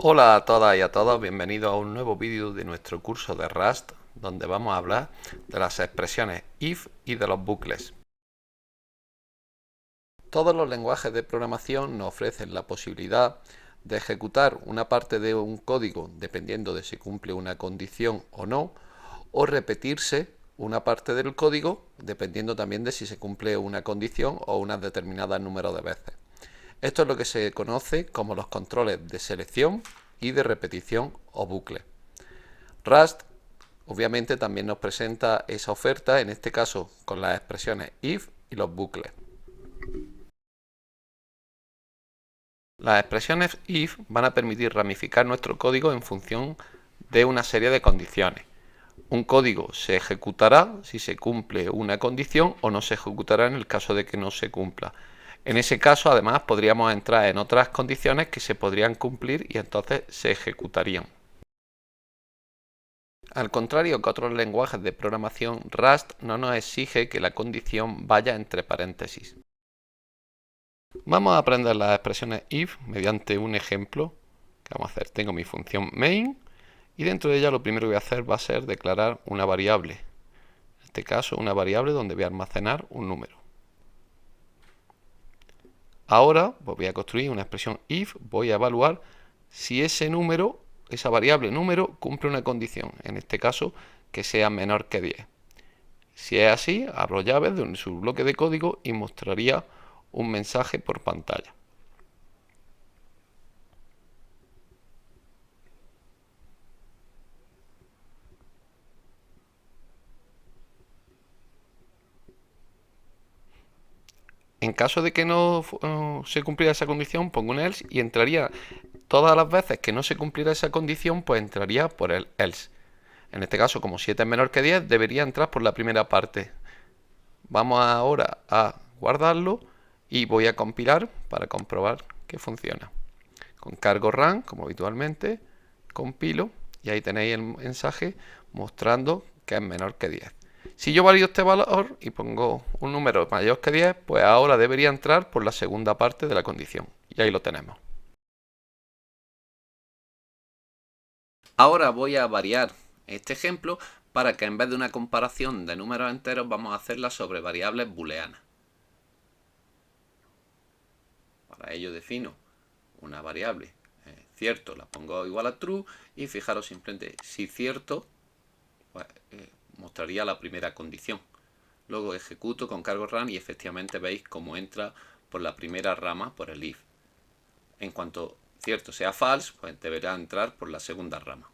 Hola a todas y a todos, bienvenidos a un nuevo vídeo de nuestro curso de Rust, donde vamos a hablar de las expresiones if y de los bucles. Todos los lenguajes de programación nos ofrecen la posibilidad de ejecutar una parte de un código dependiendo de si cumple una condición o no, o repetirse una parte del código dependiendo también de si se cumple una condición o un determinado número de veces. Esto es lo que se conoce como los controles de selección y de repetición o bucle. Rust obviamente también nos presenta esa oferta, en este caso con las expresiones if y los bucles. Las expresiones if van a permitir ramificar nuestro código en función de una serie de condiciones. Un código se ejecutará si se cumple una condición o no se ejecutará en el caso de que no se cumpla. En ese caso, además, podríamos entrar en otras condiciones que se podrían cumplir y entonces se ejecutarían. Al contrario que otros lenguajes de programación, Rust no nos exige que la condición vaya entre paréntesis. Vamos a aprender las expresiones if mediante un ejemplo que vamos a hacer. Tengo mi función main y dentro de ella lo primero que voy a hacer va a ser declarar una variable. En este caso, una variable donde voy a almacenar un número. Ahora pues voy a construir una expresión if, voy a evaluar si ese número, esa variable número, cumple una condición, en este caso que sea menor que 10. Si es así, abro llaves de su bloque de código y mostraría un mensaje por pantalla. En caso de que no se cumpliera esa condición, pongo un else y entraría todas las veces que no se cumpliera esa condición, pues entraría por el else. En este caso, como 7 es menor que 10, debería entrar por la primera parte. Vamos ahora a guardarlo y voy a compilar para comprobar que funciona. Con cargo run, como habitualmente, compilo y ahí tenéis el mensaje mostrando que es menor que 10. Si yo valido este valor y pongo un número mayor que 10, pues ahora debería entrar por la segunda parte de la condición. Y ahí lo tenemos. Ahora voy a variar este ejemplo para que en vez de una comparación de números enteros vamos a hacerla sobre variables booleanas. Para ello defino una variable cierto, la pongo igual a true y fijaros simplemente si cierto pues, mostraría la primera condición. Luego ejecuto con cargo run y efectivamente veis cómo entra por la primera rama por el if. En cuanto cierto sea false, pues deberá entrar por la segunda rama.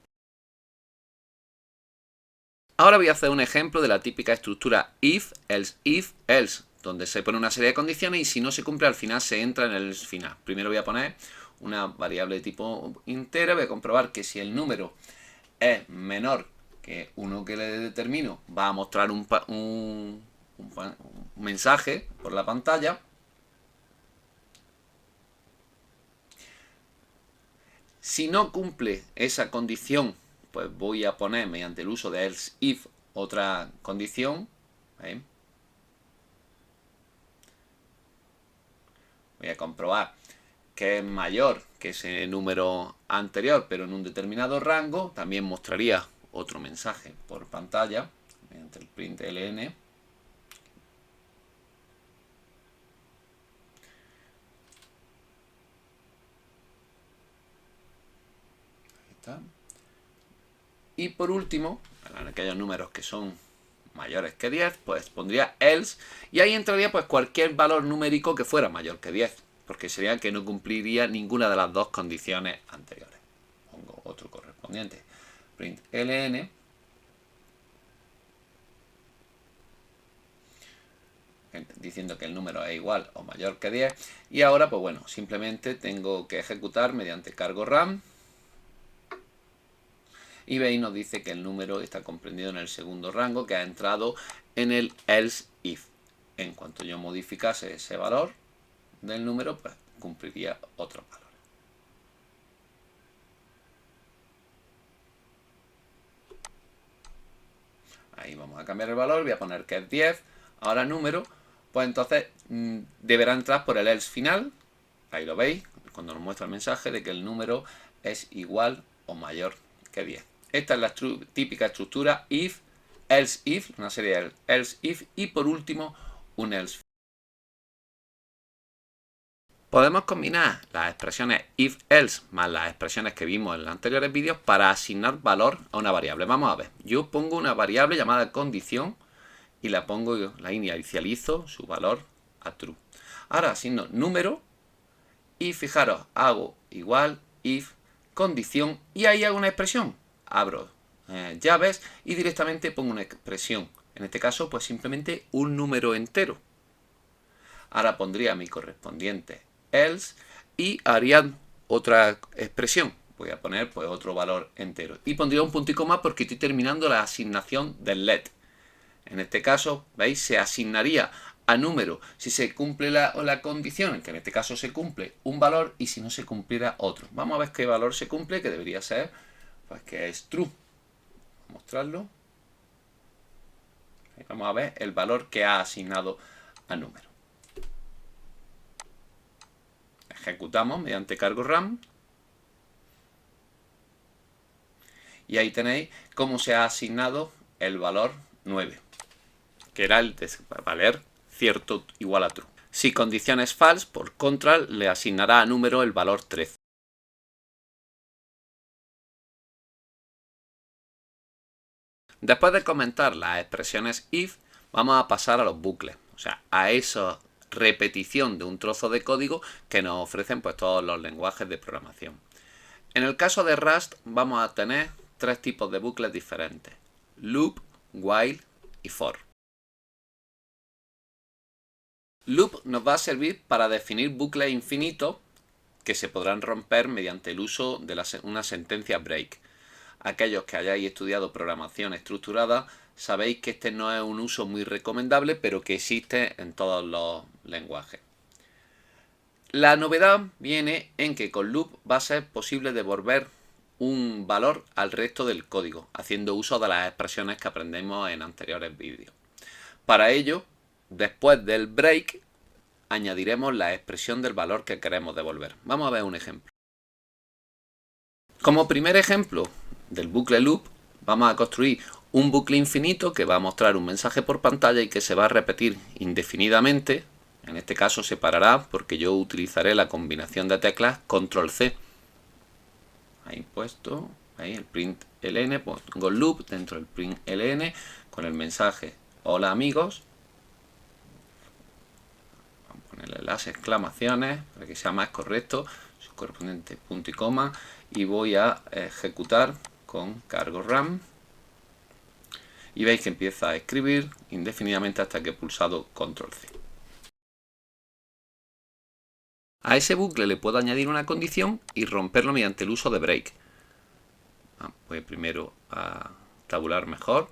Ahora voy a hacer un ejemplo de la típica estructura if, else, donde se pone una serie de condiciones y si no se cumple al final se entra en el final. Primero voy a poner una variable de tipo entera, voy a comprobar que si el número es menor que uno que le determino, va a mostrar un mensaje por la pantalla. Si no cumple esa condición, pues voy a poner mediante el uso de else if otra condición. Voy a comprobar que es mayor que ese número anterior, pero en un determinado rango. También mostraría otro mensaje por pantalla mediante el println. Ahí está. Y por último, en aquellos números que son mayores que 10, pues pondría else y ahí entraría pues cualquier valor numérico que fuera mayor que 10, porque sería que no cumpliría ninguna de las dos condiciones anteriores. Pongo otro correspondiente, println, diciendo que el número es igual o mayor que 10, y ahora pues bueno, simplemente tengo que ejecutar mediante cargo run. Y veis, nos dice que el número está comprendido en el segundo rango, que ha entrado en el else if. En cuanto yo modificase ese valor del número, pues cumpliría otro valor. Ahí vamos a cambiar el valor, voy a poner que es 10. Ahora número, pues entonces deberá entrar por el else final. Ahí lo veis, cuando nos muestra el mensaje de que el número es igual o mayor que 10. Esta es la típica estructura if, else if, una serie de else if y por último un else. Podemos combinar las expresiones if, else más las expresiones que vimos en los anteriores vídeos para asignar valor a una variable. Vamos a ver, yo pongo una variable llamada condición y la inicializo su valor a true. Ahora asigno número y fijaros, hago igual if condición y ahí hago una expresión. Abro llaves y directamente pongo una expresión. En este caso, pues simplemente un número entero. Ahora pondría mi correspondiente else y haría otra expresión. Voy a poner pues otro valor entero. Y pondría un punto y coma porque estoy terminando la asignación del let. En este caso, ¿veis? Se asignaría a número si se cumple la condición, que en este caso se cumple un valor y si no se cumpliera otro. Vamos a ver qué valor se cumple, que debería ser, pues que es true. Voy a mostrarlo. Vamos a ver el valor que ha asignado a número. Ejecutamos mediante cargo RAM. Y ahí tenéis cómo se ha asignado el valor 9, que era el de valer cierto igual a true. Si condición es false, por contra, le asignará a número el valor 13. Después de comentar las expresiones if, vamos a pasar a los bucles, o sea, a esa repetición de un trozo de código que nos ofrecen pues todos los lenguajes de programación. En el caso de Rust vamos a tener tres tipos de bucles diferentes: loop, while y for. Loop nos va a servir para definir bucles infinitos que se podrán romper mediante el uso de una sentencia break. Aquellos que hayáis estudiado programación estructurada sabéis que este no es un uso muy recomendable, pero que existe en todos los lenguajes. La novedad viene en que con loop va a ser posible devolver un valor al resto del código, haciendo uso de las expresiones que aprendemos en anteriores vídeos. Para ello, después del break, añadiremos la expresión del valor que queremos devolver. Vamos a ver un ejemplo. Como primer ejemplo del bucle loop, vamos a construir un bucle infinito que va a mostrar un mensaje por pantalla y que se va a repetir indefinidamente. En este caso se parará porque yo utilizaré la combinación de teclas control C. Ahí puesto, ahí el print ln, pongo loop dentro del print ln con el mensaje hola amigos. Vamos a ponerle las exclamaciones para que sea más correcto, su correspondiente punto y coma, y voy a ejecutar con cargo RAM. Y veis que empieza a escribir indefinidamente hasta que he pulsado control C. A ese bucle le puedo añadir una condición y romperlo mediante el uso de break. Voy primero a tabular mejor.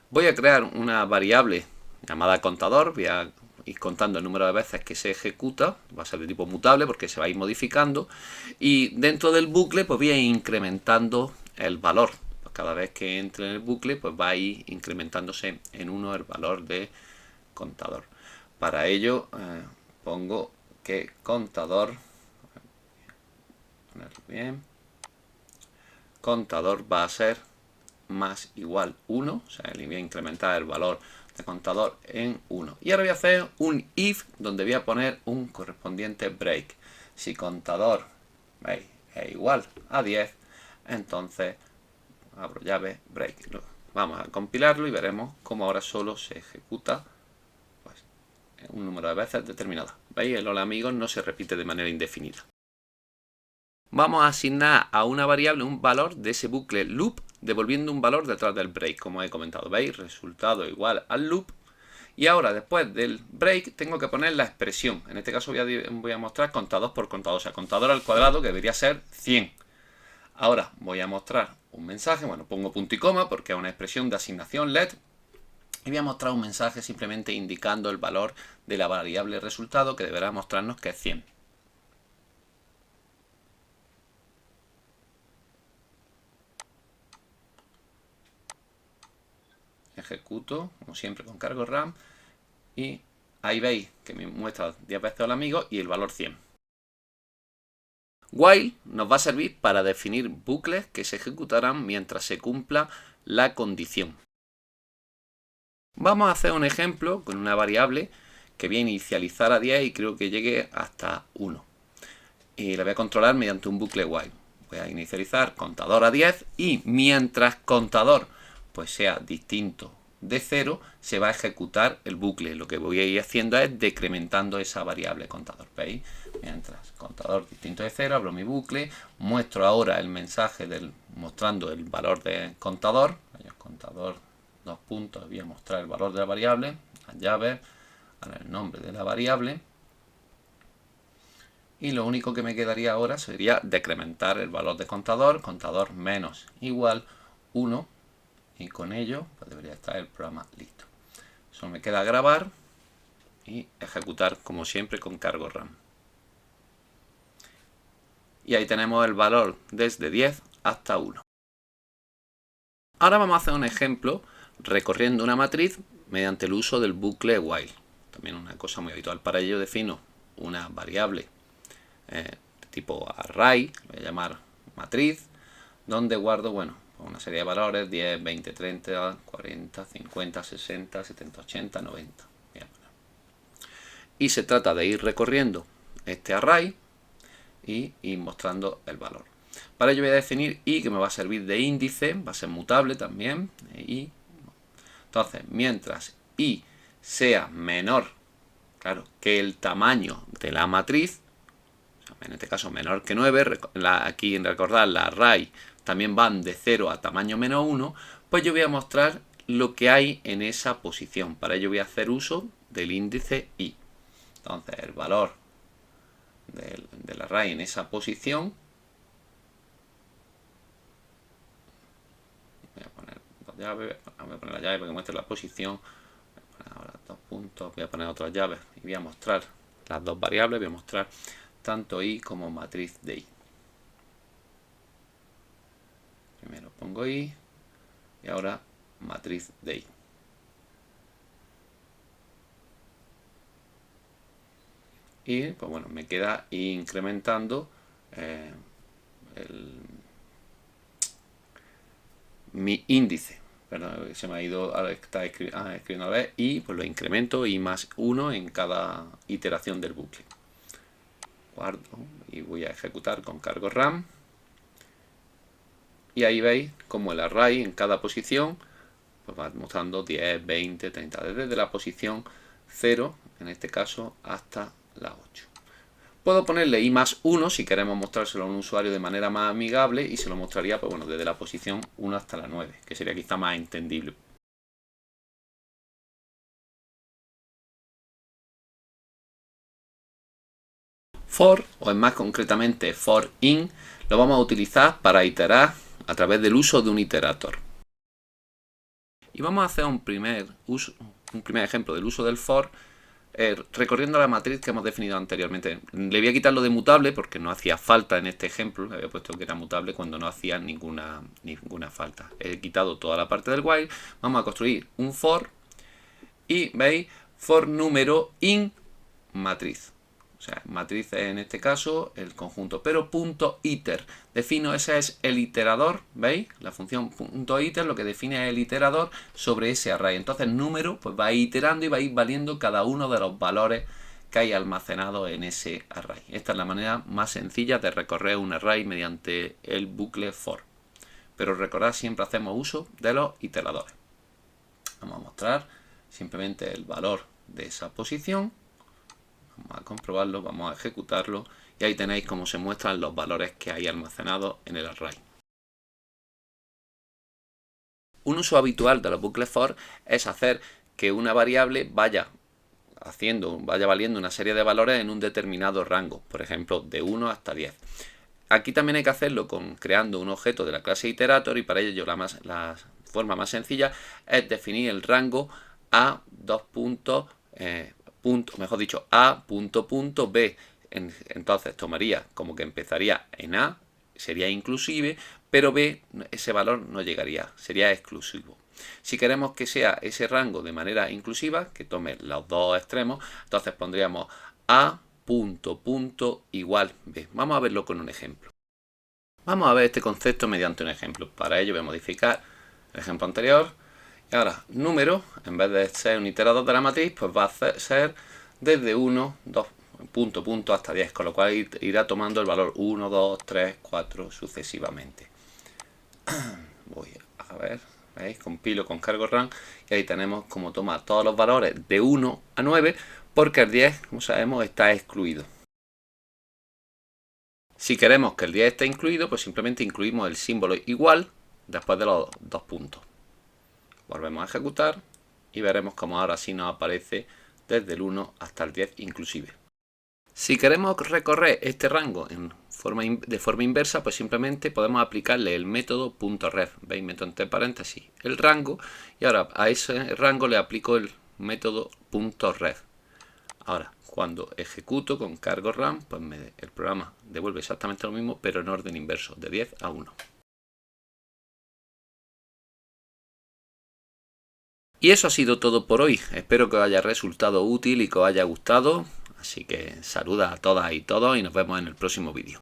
Voy a crear una variable llamada contador. Voy a ir contando el número de veces que se ejecuta. Va a ser de tipo mutable porque se va a ir modificando. Y dentro del bucle pues voy a ir incrementando el valor. Cada vez que entre en el bucle pues va a ir incrementándose en 1 el valor de contador. Para ello pongo que contador, ponerlo bien, contador va a ser más igual 1, o sea, le voy a incrementar el valor de contador en 1. Y ahora voy a hacer un if donde voy a poner un correspondiente break. Si contador, ¿veis?, es igual a 10, entonces abro llave break. Vamos a compilarlo y veremos cómo ahora solo se ejecuta pues, un número de veces determinado. ¿Veis? El hola amigos no se repite de manera indefinida. Vamos a asignar a una variable un valor de ese bucle loop, devolviendo un valor detrás del break, como he comentado. ¿Veis? Resultado igual al loop. Y ahora, después del break, tengo que poner la expresión. En este caso voy a mostrar contador por contador, o sea, contador al cuadrado, que debería ser 100. Ahora voy a mostrar un mensaje, bueno, pongo punto y coma porque es una expresión de asignación let. Y voy a mostrar un mensaje simplemente indicando el valor de la variable resultado que deberá mostrarnos que es 100. Ejecuto, como siempre, con cargo RAM. Y ahí veis que me muestra 10 veces hola amigo y el valor 100. While nos va a servir para definir bucles que se ejecutarán mientras se cumpla la condición. Vamos a hacer un ejemplo con una variable que voy a inicializar a 10 y creo que llegue hasta 1. Y la voy a controlar mediante un bucle while. Voy a inicializar contador a 10 y mientras contador pues sea distinto de 0, se va a ejecutar el bucle. Lo que voy a ir haciendo es decrementando esa variable contador. ¿Veis? Mientras contador distinto de 0, abro mi bucle, muestro ahora el mensaje mostrando el valor de contador. Contador, dos puntos, voy a mostrar el valor de la variable, las llaves, el nombre de la variable. Y lo único que me quedaría ahora sería decrementar el valor de contador, contador menos igual 1, y con ello pues debería estar el programa listo. Solo me queda grabar y ejecutar como siempre con cargo RAM. Y ahí tenemos el valor desde 10 hasta 1. Ahora vamos a hacer un ejemplo recorriendo una matriz mediante el uso del bucle while. También una cosa muy habitual. Para ello defino una variable de tipo array, voy a llamar matriz, donde guardo, una serie de valores, 10, 20, 30, 40, 50, 60, 70, 80, 90. Y se trata de ir recorriendo este array y ir mostrando el valor. Para ello voy a definir i, que me va a servir de índice, va a ser mutable también, i. Entonces, mientras i sea menor, claro, que el tamaño de la matriz, en este caso menor que 9, aquí en recordar la array también van de 0 a tamaño menos 1, pues yo voy a mostrar lo que hay en esa posición. Para ello voy a hacer uso del índice i. Entonces el valor del array en esa posición, voy a poner dos llaves, voy a poner la llave para que muestre la posición, voy a poner ahora dos puntos, voy a poner otras llaves y voy a mostrar las dos variables, voy a mostrar tanto i como matriz de i. Primero pongo i y ahora matriz de i. Y pues bueno, me queda incrementando mi índice. Perdón, se me ha ido, ahora está escribiendo a la vez, y pues lo incremento i más 1 en cada iteración del bucle. Guardo y voy a ejecutar con cargo RAM. Y ahí veis como el array en cada posición pues va mostrando 10, 20, 30, desde la posición 0, en este caso, hasta la 8. Puedo ponerle i más 1 si queremos mostrárselo a un usuario de manera más amigable y se lo mostraría pues, desde la posición 1 hasta la 9, que sería quizá más entendible. For, o más concretamente for in, lo vamos a utilizar para iterar a través del uso de un iterator. Y vamos a hacer un primer ejemplo del uso del for recorriendo la matriz que hemos definido anteriormente. Le voy a quitar lo de mutable porque no hacía falta en este ejemplo. Le había puesto que era mutable cuando no hacía ninguna falta. He quitado toda la parte del while. Vamos a construir un for y veis for número in matriz. O sea, matriz es en este caso el conjunto, pero punto iter. Defino, ese es el iterador, ¿veis? La función punto iter lo que define es el iterador sobre ese array. Entonces, número pues va a ir iterando y va a ir valiendo cada uno de los valores que hay almacenados en ese array. Esta es la manera más sencilla de recorrer un array mediante el bucle for. Pero recordad, siempre hacemos uso de los iteradores. Vamos a mostrar simplemente el valor de esa posición. Vamos a comprobarlo, vamos a ejecutarlo y ahí tenéis cómo se muestran los valores que hay almacenados en el array. Un uso habitual de los bucles for es hacer que una variable vaya valiendo una serie de valores en un determinado rango, por ejemplo de 1 hasta 10. Aquí también hay que hacerlo creando un objeto de la clase iterator y para ello la forma más sencilla es definir el rango a dos puntos, mejor dicho, a punto b. Entonces tomaría como que empezaría en a, sería inclusive, pero b, ese valor no llegaría, sería exclusivo. Si queremos que sea ese rango de manera inclusiva, que tome los dos extremos, entonces pondríamos a punto, punto, igual b. Vamos a verlo con un ejemplo. Vamos a ver este concepto mediante un ejemplo. Para ello voy a modificar el ejemplo anterior. Y ahora, número, en vez de ser un iterador de la matriz, pues va a ser desde 1, 2, punto, punto, hasta 10, con lo cual irá tomando el valor 1, 2, 3, 4, sucesivamente. Voy a ver, ¿veis? Compilo con cargo run y ahí tenemos como toma todos los valores de 1 a 9, porque el 10, como sabemos, está excluido. Si queremos que el 10 esté incluido, pues simplemente incluimos el símbolo igual después de los dos puntos. Volvemos a ejecutar y veremos como ahora sí nos aparece desde el 1 hasta el 10 inclusive. Si queremos recorrer este rango de forma inversa, pues simplemente podemos aplicarle el método .ref. ¿Veis? Meto entre paréntesis el rango y ahora a ese rango le aplico el método .ref. Ahora, cuando ejecuto con cargo run, pues el programa devuelve exactamente lo mismo, pero en orden inverso, de 10 a 1. Y eso ha sido todo por hoy. Espero que os haya resultado útil y que os haya gustado. Así que saluda a todas y todos y nos vemos en el próximo vídeo.